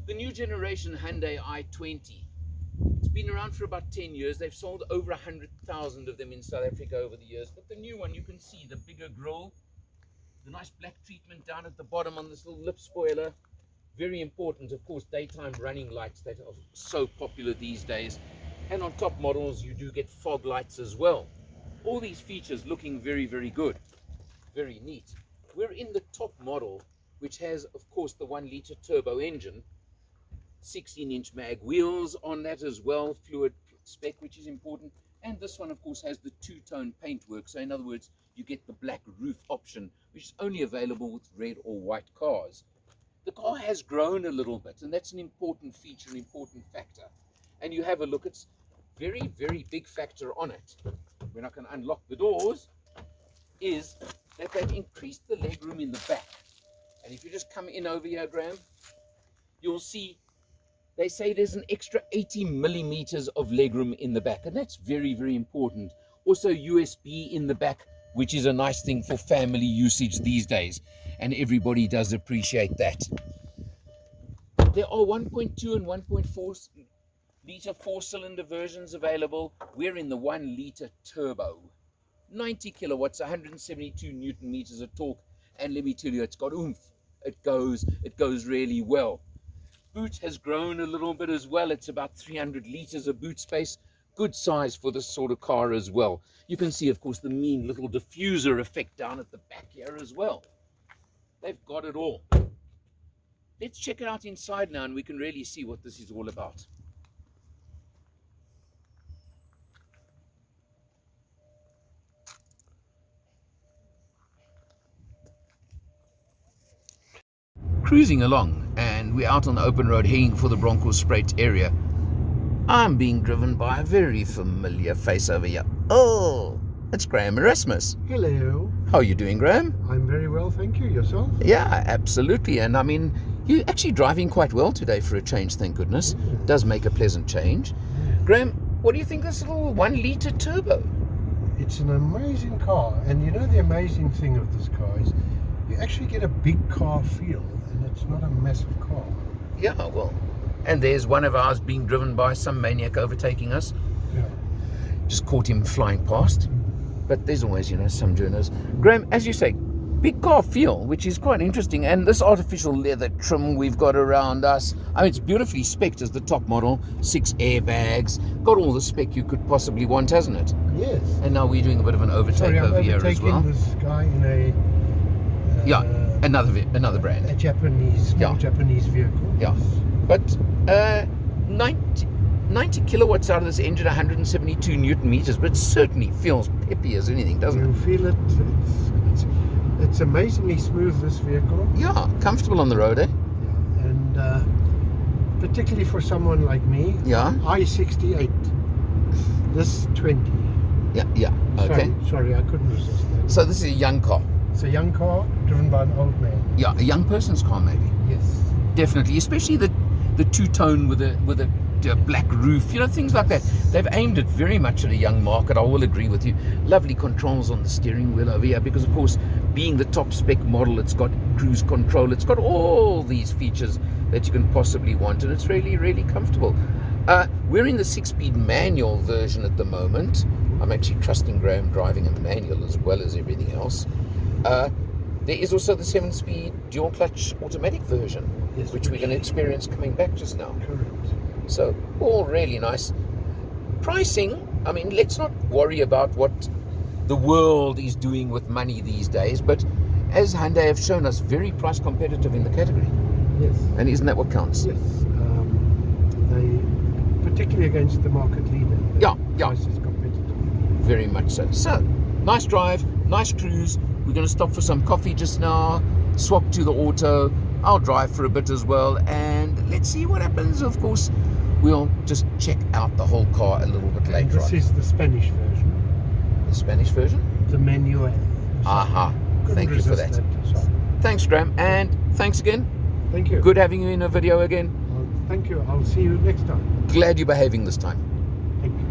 The new generation Hyundai i20. It's been around for about 10 years. They've sold over 100,000 of them in South Africa over the years. But the new one, you can see the bigger grille, the nice black treatment down at the bottom on this little lip spoiler. Very important, of course, daytime running lights that are so popular these days. And on top models, you do get fog lights as well. All these features looking very, very good. Very neat. We're in the top model, which has, of course, the 1-liter turbo engine, 16-inch mag wheels on that as well, fluid spec, which is important. And this one, of course, has the two-tone paintwork. So in other words, you get the black roof option, which is only available with red or white cars. The car has grown a little bit, and that's an important feature, an important factor. And you have a look, it's very, very big factor on it. When I can unlock the doors, is that they've increased the legroom in the back. And if you just come in over here, Graham, you'll see they say there's an extra 80 millimeters of legroom in the back, and that's very, very important. Also USB in the back, which is a nice thing for family usage these days, and everybody does appreciate that. There are 1.2 and 1.4 liter 4-cylinder versions available. We're in the 1-liter turbo, 90 kilowatts, 172 newton meters of torque, and let me tell you, it's got oomph. It goes really well. Boot has grown a little bit as well. It's about 300 liters of boot space. Good size for this sort of car as well. You can see, of course, the mean little diffuser effect down at the back here as well. They've got it all. Let's check it out inside now, and we can really see what this is all about. Cruising along, and we're out on the open road heading for the Bronkhorstspruit area. I'm being driven by a very familiar face over here. Oh, it's Graham Erasmus. Hello. How are you doing, Graham? I'm very well, thank you. Yourself? Yeah, absolutely. And I mean, you're actually driving quite well today for a change, thank goodness. It does make a pleasant change. Graham, what do you think of this little 1-liter turbo? It's an amazing car, and you know the amazing thing of this car is you actually get a big car feel, and it's not a massive car. Yeah, well, and there's one of ours being driven by some maniac overtaking us. Yeah. Just caught him flying past. But there's always, some journos. Graham, as you say, big car feel, which is quite interesting. And this artificial leather trim we've got around us, I mean, it's beautifully spec'd as the top model. 6 airbags, got all the spec you could possibly want, hasn't it? Yes. And now we're doing a bit of an overtake over here as well. This guy in a another brand. A Japanese, Japanese vehicle. Yeah, but 90 kilowatts out of this engine, 172 newton meters, but it certainly feels peppy as anything, doesn't it? You feel it. It's amazingly smooth, this vehicle. Yeah, comfortable on the road, eh? Yeah, and particularly for someone like me. Yeah. I68. This 20. Yeah. Okay. Sorry, I couldn't resist that. So this is a young car. It's a young car driven by an old man. Yeah, a young person's car maybe. Yes. Definitely, especially the two-tone with a black roof, things like that. They've aimed it very much at a young market. I will agree with you. Lovely controls on the steering wheel over here because, of course, being the top spec model, it's got cruise control. It's got all these features that you can possibly want, and it's really, really comfortable. We're in the 6-speed manual version at the moment. I'm actually trusting Graham driving in the manual as well as everything else. There is also the 7-speed dual clutch automatic version, yes, which we're going to experience coming back just now. Correct. So all really nice. Pricing, I mean, let's not worry about what the world is doing with money these days, but as Hyundai have shown us, very price competitive in the category. Yes. And isn't that what counts? Yes. They, particularly against the market leader. Yeah. Price is competitive. Very much so. So, nice drive, nice cruise. We're going to stop for some coffee just now, swap to the auto. I'll drive for a bit as well, and let's see what happens. Of course, we'll just check out the whole car a little bit later on. This is the Spanish version. The Spanish version? The manual. Aha. Thank you for that. Thanks, Graham, and thanks again. Thank you. Good having you in a video again. Thank you. I'll see you next time. Glad you're behaving this time. Thank you.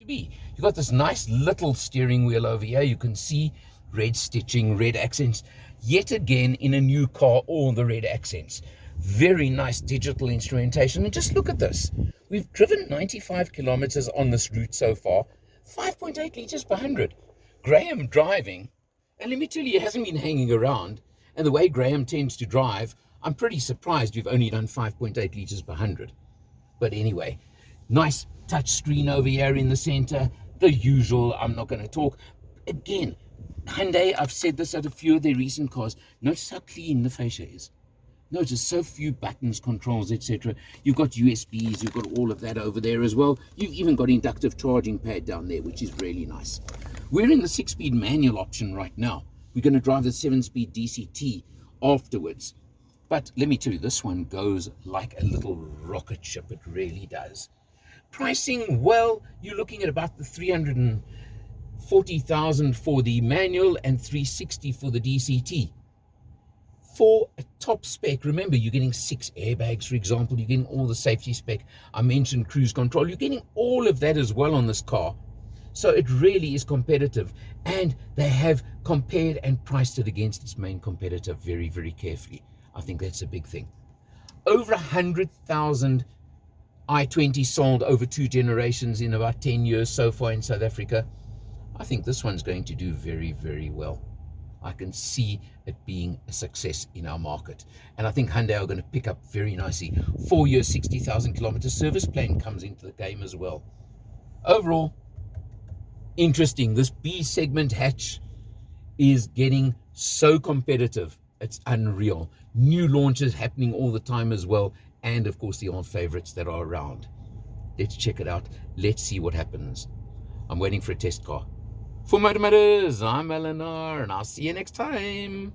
You've got this nice little steering wheel over here. You can see red stitching, red accents. yet again in a new car, all the red accents. Very nice digital instrumentation. And just look at this. We've driven 95 kilometers on this route so far, 5.8 liters per 100. Graham driving, and let me tell you, he hasn't been hanging around. And the way Graham tends to drive, I'm pretty surprised we've only done 5.8 liters per 100. But anyway, nice touch screen over here in the center. The usual, I'm not going to talk. Again, Hyundai, I've said this at a few of their recent cars. Notice how clean the fascia is. Notice so few buttons, controls, etc. You've got USBs, you've got all of that over there as well. You've even got inductive charging pad down there, which is really nice. We're in the 6-speed manual option right now. We're going to drive the 7-speed DCT afterwards. But let me tell you, this one goes like a little rocket ship. It really does. Pricing, well, you're looking at about the 340,000 for the manual and 360 for the DCT. For a top spec, remember, you're getting 6 airbags, for example. You're getting all the safety spec. I mentioned cruise control. You're getting all of that as well on this car. So it really is competitive. And they have compared and priced it against its main competitor very, very carefully. I think that's a big thing. Over 100,000 i20 sold over 2 generations in about 10 years so far in South Africa. I think this one's going to do very, very well. I can see it being a success in our market. And I think Hyundai are going to pick up very nicely. 4-year, 60,000 kilometer service plan comes into the game as well. Overall, interesting. This B segment hatch is getting so competitive. It's unreal. New launches happening all the time as well. And of course, the old favorites that are around. Let's check it out. Let's see what happens. I'm waiting for a test car. For Motor Matters, I'm Eleanor, and I'll see you next time.